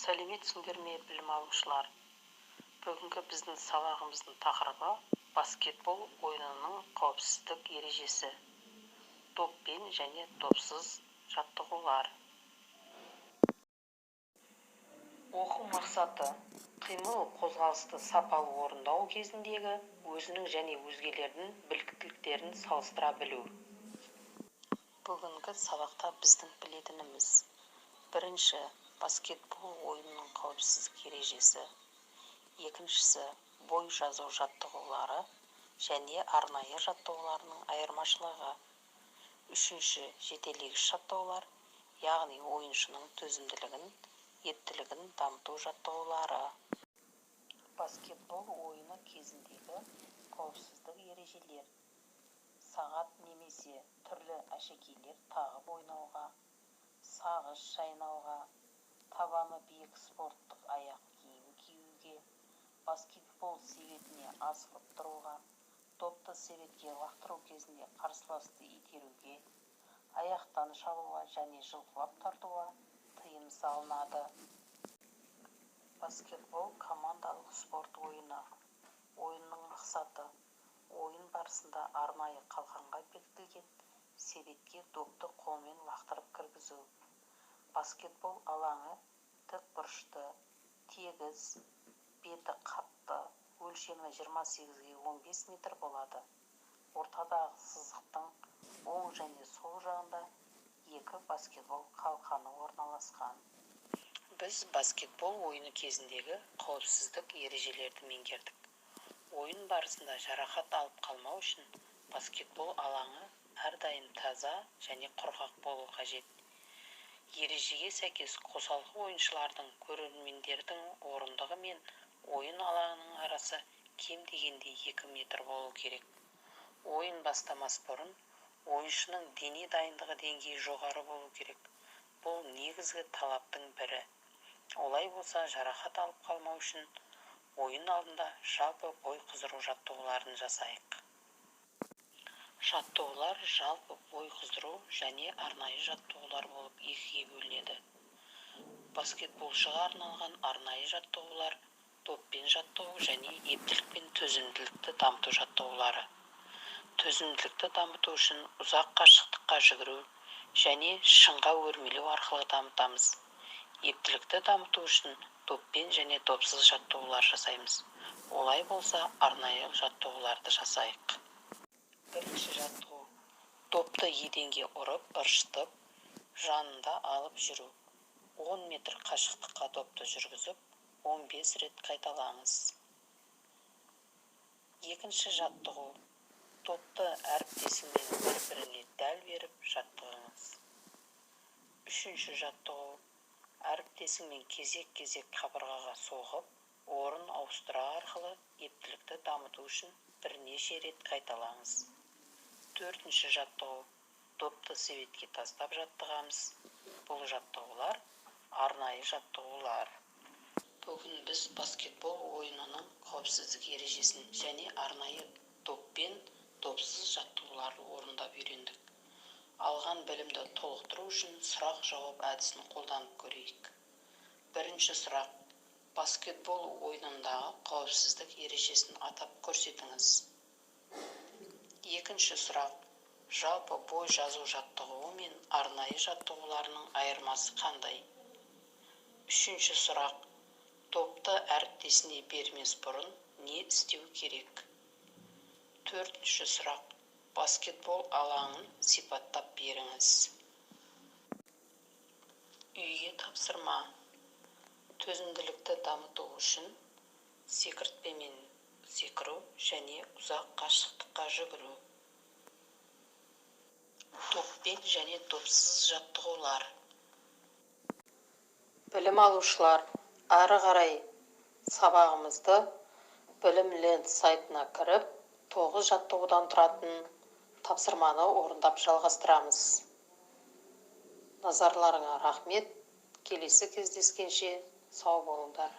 Сәлеметсіңдер ме, білім алушылар? Бүгінгі біздің сабағымыздың тақырыбы баскетбол ойынының қауіпсіздік ережесі. Доппен және допсыз жаттығулар. Оқу мақсаты қимыл қозғалысты сапалы орындау кезіндегі өзінің және өзгелердің біліктіліктерін салыстыра білу. Бүгінгі сабақта біздің білетініміз: бірінші, баскетбол ойынының қауіпсіздік ережесі. Екіншісі, бой жазу жаттығулары және арнайы жаттығуларының айырмашылығы. Үшінші, жетелегіш жаттығулар, яғни ойыншының төзімділігін, ептілігін дамыту жаттығулары. Баскетбол ойыны кезіндегі қауіпсіздік ережелер: сағат немесе түрлі әшекейлер тағып ойнауға, сағыз шайнауға, табаны биік спорттық аяқ киім киюге, баскетбол себетіне асығып тұруға, допты себетке лақтыру кезінде қарсыласты итеруге, аяқтан шабуға және жұлқылап тартуға тыйым салынады. Баскетбол командалық спорт ойыны. Ойынның мақсаты: ойын барысында арнайы қалқанға бекітілген себетке допты қолмен лақтырып кіргізу. Баскетбол алаңы тік бұрышты, тегіс, беті қатты, өлшемі 28-15 метр болады. Ортадағы сызықтың оң және сол жағында екі баскетбол қалқаны орналасқан. Біз баскетбол ойыны кезіндегі қауіпсіздік ережелерді меңгердік. Ойын барысында жарақат алып қалмау үшін баскетбол алаңы әрдайым таза және құрғақ болу қажет. Ережеге сәйкес қосалқы ойыншылардың көрермендердің орындығы мен ойын алаңының арасы кем дегенде 2 метр болу керек. Ойын бастамас бұрын ойыншының дене дайындығы деңгейі жоғары болу керек. Бұл негізгі талаптың бірі. Олай болса, жарақат алып қалмау үшін ойын алдында жалпы бой қыздыру жаттығуларын жасайық. Жаттығулар жалпы бой қыздыру және арнайы жаттығулар болып екіге бөлінеді. Баскетболшыға арналған арнайы жаттығулар, доппен жаттығу және ептілік пен төзімділікті дамыту жаттығулары. Төзімділікті дамыту үшін ұзақ қашықтыққа жүгіру және шыңға өрмелеу арқылы дамытамыз. Ептілікті дамыту үшін доппен және допсыз жаттығулар жасаймыз. Олай болса, арнайы жаттығуларды жасайық. Бірінші жаттығу: допты еденге ұрып, ыршытып, жанында алып жүру. 10 метр қашықтыққа допты жүргізіп, 15 рет қайталаңыз. Екінші жаттығу: допты әріптесіңмен бір-біріне дәл беріп жаттығыңыз. Үшінші жаттығу: әріптесіңмен кезек-кезек қабырғаға соғып, орын ауыстыра арқылы ептілікті дамыту үшін бірнеше рет қайталаңыз. Төртінші жаттығу: допты себетке тастап жаттығамыз. Бұл жаттығулар арнайы жаттығулар. Бүгін біз баскетбол ойынының қауіпсіздік ережесін және арнайы доппен допсыз жаттығуларды орындап үйрендік. Алған білімді толықтыру үшін сұрақ-жауап әдісін қолданып көрейік. Бірінші сұрақ: баскетбол ойынындағы қауіпсіздік ережесін атап көрсетіңіз. Екінші сұрақ: жалпы бой жазу жаттығуы мен арнайы жаттығуларының айырмасы қандай? Үшінші сұрақ: допты әріптесіне бермес бұрын не істеу керек? Төртінші сұрақ: баскетбол алаңын сипаттап беріңіз. Үйге тапсырма: төзімділікті дамыту үшін секіртпемен секіру және ұзақ қашықтыққа жүгіру. Доппен және допсыз жаттығулар. Білім алушылар, ары қарай сабағымызды Білім.Ленд сайтына кіріп, 9 жаттығудан тұратын тапсырманы орындап жалғастырамыз. Назарларыңа рахмет. Келесі кездескенше сау болыңдар.